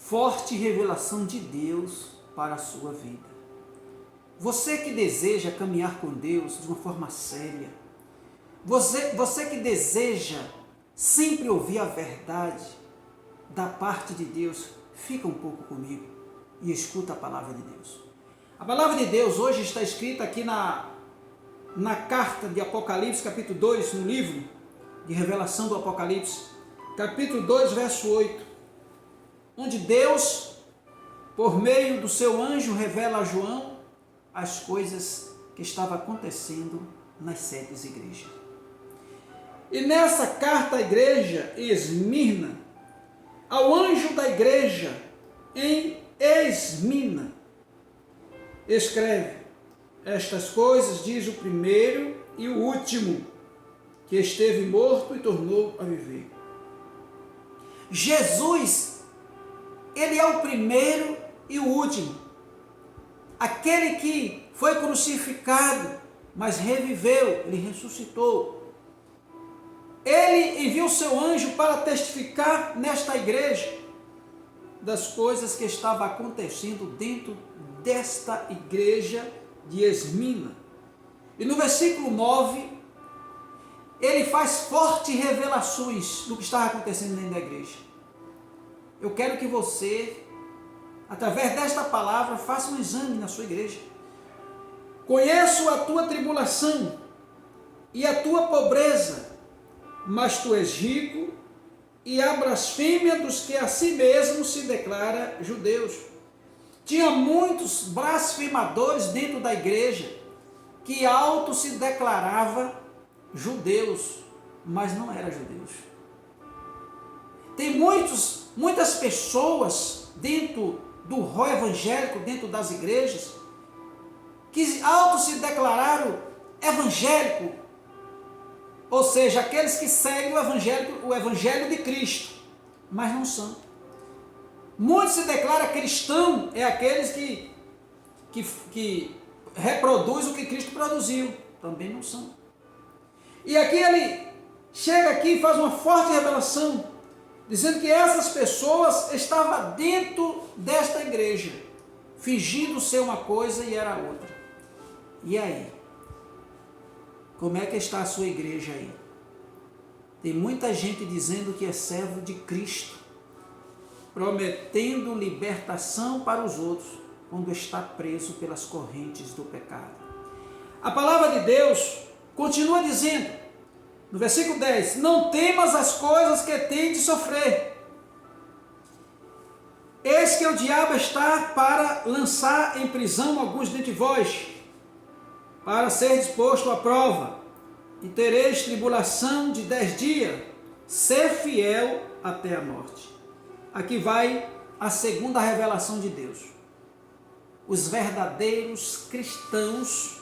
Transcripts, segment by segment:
forte revelação de Deus para a sua vida. Você que deseja caminhar com Deus de uma forma séria, você que deseja sempre ouvir a verdade da parte de Deus, fica um pouco comigo e escuta a palavra de Deus. A palavra de Deus hoje está escrita aqui na carta de Apocalipse, capítulo 2, no livro de revelação do Apocalipse, capítulo 2, verso 8, onde Deus, por meio do seu anjo, revela a João as coisas que estavam acontecendo nas 7 igrejas. E nessa carta à igreja em Esmirna, ao anjo da igreja em Esmirna, escreve: estas coisas diz o primeiro e o último, que esteve morto e tornou a viver. Jesus, ele é o primeiro e o último, aquele que foi crucificado, mas reviveu, ele ressuscitou. Ele enviou seu anjo para testificar nesta igreja das coisas que estavam acontecendo dentro desta igreja de Esmirna. E no versículo 9, ele faz fortes revelações do que estava acontecendo dentro da igreja. Eu quero que você, através desta palavra, faça um exame na sua igreja. Conheço a tua tribulação e a tua pobreza, mas tu és rico, e a blasfêmia dos que a si mesmos se declara judeus. Tinha muitos blasfemadores dentro da igreja que auto se declarava judeus, mas não eram judeus. Tem muitas pessoas dentro do rol evangélico, dentro das igrejas, que auto se declararam evangélico, ou seja, aqueles que seguem o evangelho de Cristo, mas não são. Muitos se declaram cristão, é aqueles que reproduzem o que Cristo produziu, também não são. E aqui ele chega aqui e faz uma forte revelação, dizendo que essas pessoas estavam dentro desta igreja, fingindo ser uma coisa e era outra. E aí? Como é que está a sua igreja aí? Tem muita gente dizendo que é servo de Cristo, prometendo libertação para os outros, quando está preso pelas correntes do pecado. A palavra de Deus continua dizendo, no versículo 10, não temas as coisas que tem de sofrer. Eis que o diabo está para lançar em prisão alguns dentre vós, para ser disposto à prova, e tereis tribulação de 10 dias, ser fiel até a morte. Aqui vai a segunda revelação de Deus. Os verdadeiros cristãos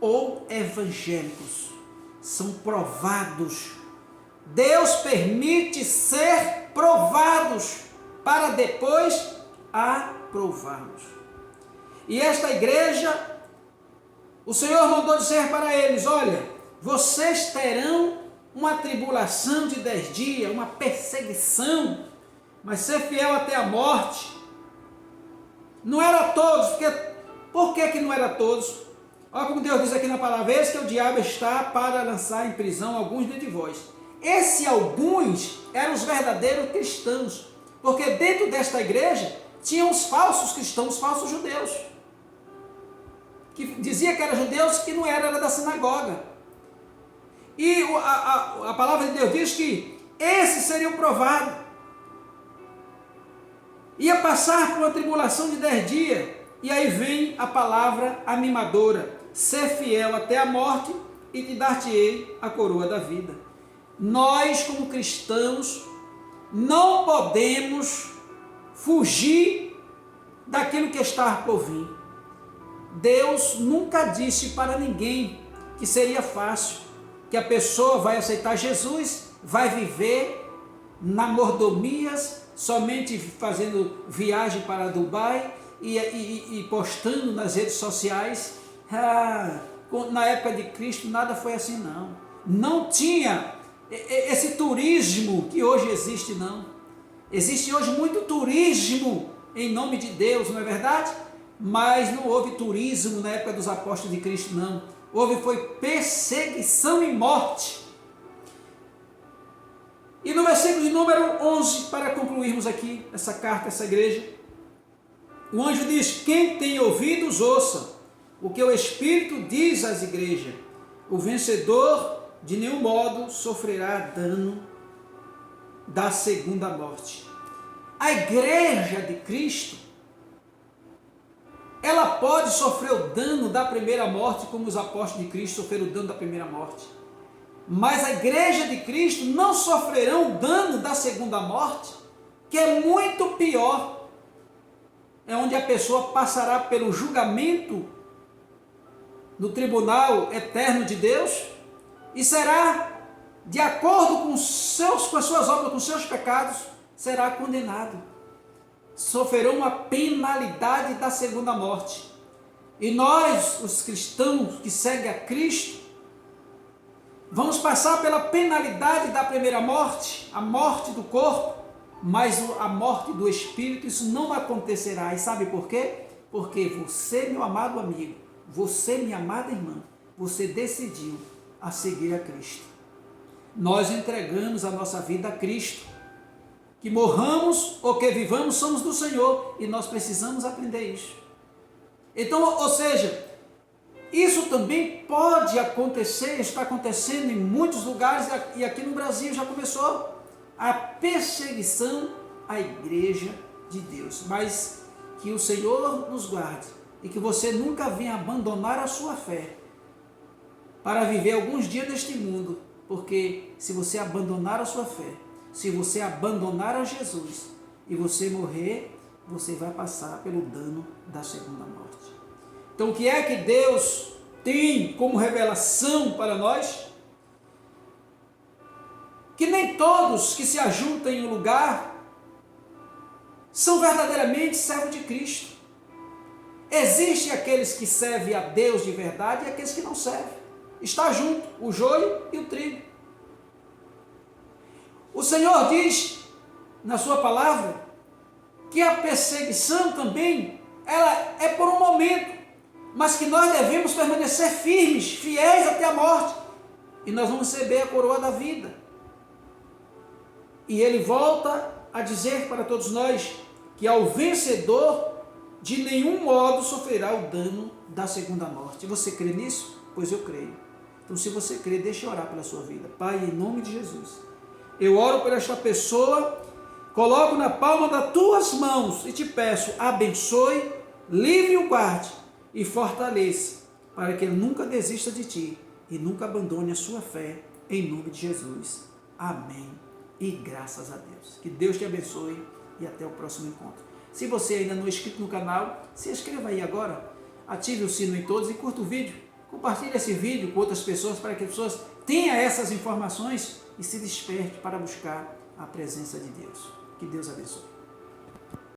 ou evangélicos são provados. Deus permite ser provados para depois aprovarmos. E esta igreja, o Senhor mandou dizer para eles, olha, vocês terão uma tribulação de 10 dias, uma perseguição, mas ser fiel até a morte. Não era todos, por que não era todos? Olha como Deus diz aqui na palavra, eis que o diabo está para lançar em prisão alguns dentre vós. Esses alguns eram os verdadeiros cristãos, porque dentro desta igreja tinham os falsos cristãos, os falsos judeus, que dizia que eram judeus, que não era da sinagoga. E a palavra de Deus diz que esses seriam provados. Ia passar por uma tribulação de 10 dias, e aí vem a palavra animadora, ser fiel até a morte, e te dar-te-ei a coroa da vida. Nós, como cristãos, não podemos fugir daquilo que está por vir. Deus nunca disse para ninguém que seria fácil, que a pessoa vai aceitar Jesus, vai viver na mordomias, somente fazendo viagem para Dubai e postando nas redes sociais. Na época de Cristo nada foi assim, não. Não tinha esse turismo que hoje existe, não. Existe hoje muito turismo em nome de Deus, não é verdade? Mas não houve turismo na época dos apóstolos de Cristo, não. Houve foi perseguição e morte. E no versículo de número 11, para concluirmos aqui essa carta, essa igreja, o anjo diz: quem tem ouvidos, ouça o que o Espírito diz às igrejas. O vencedor de nenhum modo sofrerá dano da segunda morte. A igreja de Cristo, ela pode sofrer o dano da primeira morte, como os apóstolos de Cristo sofreram o dano da primeira morte. Mas a igreja de Cristo não sofrerão o dano da segunda morte, que é muito pior. É onde a pessoa passará pelo julgamento no tribunal eterno de Deus e será, de acordo com as suas obras, com os seus pecados, será condenado. Sofrerão uma penalidade da segunda morte. E nós, os cristãos que seguem a Cristo, vamos passar pela penalidade da primeira morte, a morte do corpo, mas a morte do espírito, isso não acontecerá. E sabe por quê? Porque você, meu amado amigo, você, minha amada irmã, você decidiu a seguir a Cristo. Nós entregamos a nossa vida a Cristo. Que morramos ou que vivamos, somos do Senhor, e nós precisamos aprender isso. Então, ou seja, isso também pode acontecer, está acontecendo em muitos lugares, e aqui no Brasil já começou a perseguição à igreja de Deus. Mas que o Senhor nos guarde e que você nunca venha abandonar a sua fé para viver alguns dias deste mundo, porque se você abandonar a sua fé, se você abandonar a Jesus e você morrer, você vai passar pelo dano da segunda morte. Então, o que é que Deus tem como revelação para nós? Que nem todos que se ajuntam em um lugar são verdadeiramente servos de Cristo. Existem aqueles que servem a Deus de verdade e aqueles que não servem. Está junto o joio e o trigo. O Senhor diz na sua palavra que a perseguição também, ela é por um momento, mas que nós devemos permanecer firmes, fiéis até a morte, e nós vamos receber a coroa da vida. E ele volta a dizer para todos nós que ao vencedor de nenhum modo sofrerá o dano da segunda morte. Você crê nisso? Pois eu creio. Então, se você crê, deixa eu orar pela sua vida. Pai, em nome de Jesus, eu oro por esta pessoa, coloco na palma das tuas mãos e te peço, abençoe, livre o guarde e fortaleça, para que ele nunca desista de ti e nunca abandone a sua fé, em nome de Jesus. Amém. E graças a Deus. Que Deus te abençoe e até o próximo encontro. Se você ainda não é inscrito no canal, se inscreva aí agora, ative o sino em todos e curta o vídeo. Compartilhe esse vídeo com outras pessoas para que as pessoas tenham essas informações e se desperte para buscar a presença de Deus. Que Deus abençoe.